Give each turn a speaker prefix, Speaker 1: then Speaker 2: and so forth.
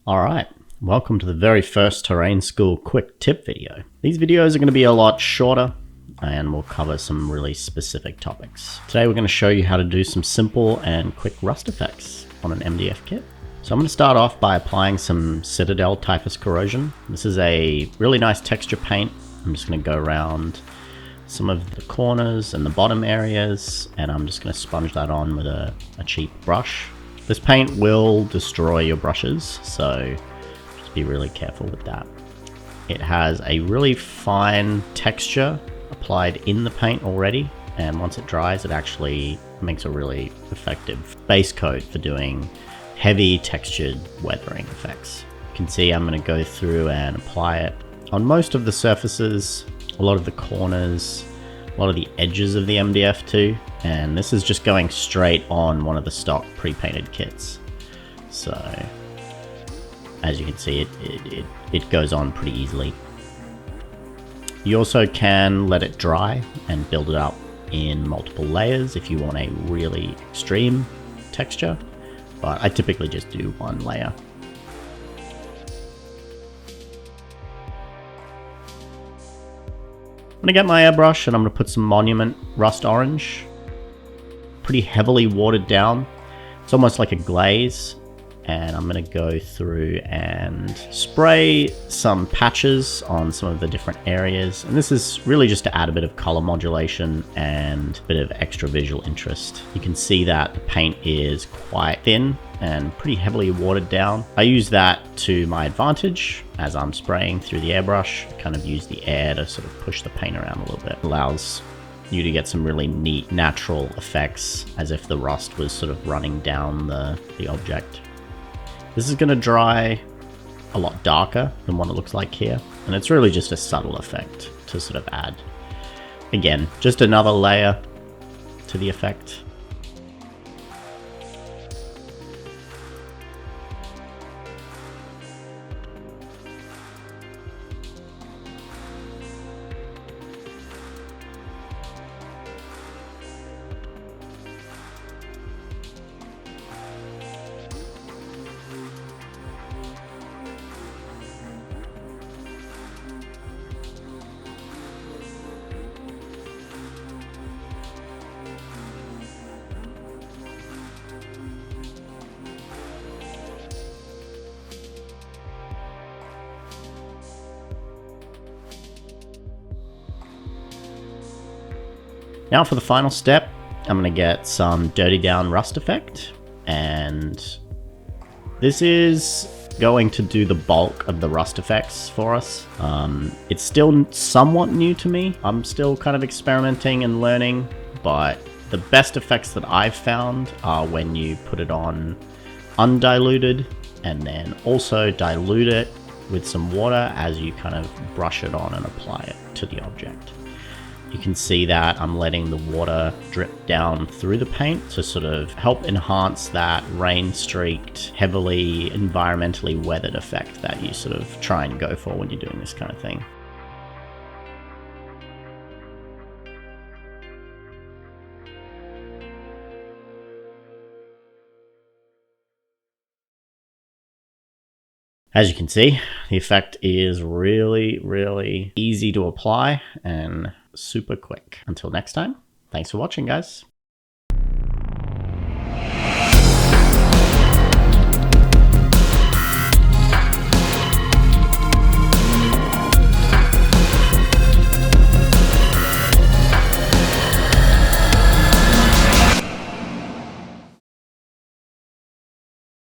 Speaker 1: Alright, welcome to the very first Terrain School quick tip video. These videos are going to be a lot shorter and we'll cover some really specific topics. Today we're going to show you how to do some simple and quick rust effects on an MDF kit. So I'm going to start off by applying some CITADEL TYPHUS Corrosion. This is a really nice texture paint. I'm just going to go around some of the corners and the bottom areas, and I'm just going to sponge that on with a cheap brush. This paint will destroy your brushes, so just be really careful with that. It has a really fine texture applied in the paint already, and once it dries it actually makes a really effective base coat for doing heavy textured weathering effects. You can see I'm going to go through and apply it on most of the surfaces, a lot of the corners, a lot of the edges of the MDF too, and this is just going straight on one of the stock pre-painted kits. So as you can see, it goes on pretty easily. You also can let it dry and build it up in multiple layers if you want a really extreme texture, but I typically just do one layer. I'm going to get my airbrush and I'm going to put some Monument Rust Orange, pretty heavily watered down. It's almost like a glaze, and I'm going to go through and spray some patches on some of the different areas. And this is really just to add a bit of color modulation and a bit of extra visual interest. You can see that the paint is quite thin and pretty heavily watered down. I use that to my advantage as I'm spraying through the airbrush. I kind of use the air to sort of push the paint around a little bit. It allows you to get some really neat natural effects as if the rust was sort of running down the object. This is going to dry a lot darker than what it looks like here, and it's really just a subtle effect to sort of add. Again, just another layer to the effect. Now for the final step, I'm going to get some Dirty Down Rust effect, and this is going to do the bulk of the rust effects for us. It's still somewhat new to me. I'm still kind of experimenting and learning, but the best effects that I've found are when you put it on undiluted and then also dilute it with some water as you kind of brush it on and apply it to the object. You can see that I'm letting the water drip down through the paint to sort of help enhance that rain-streaked, heavily environmentally weathered effect that you sort of try and go for when you're doing this kind of thing. As you can see, the effect is really easy to apply and super quick. Until next time, thanks for watching, guys.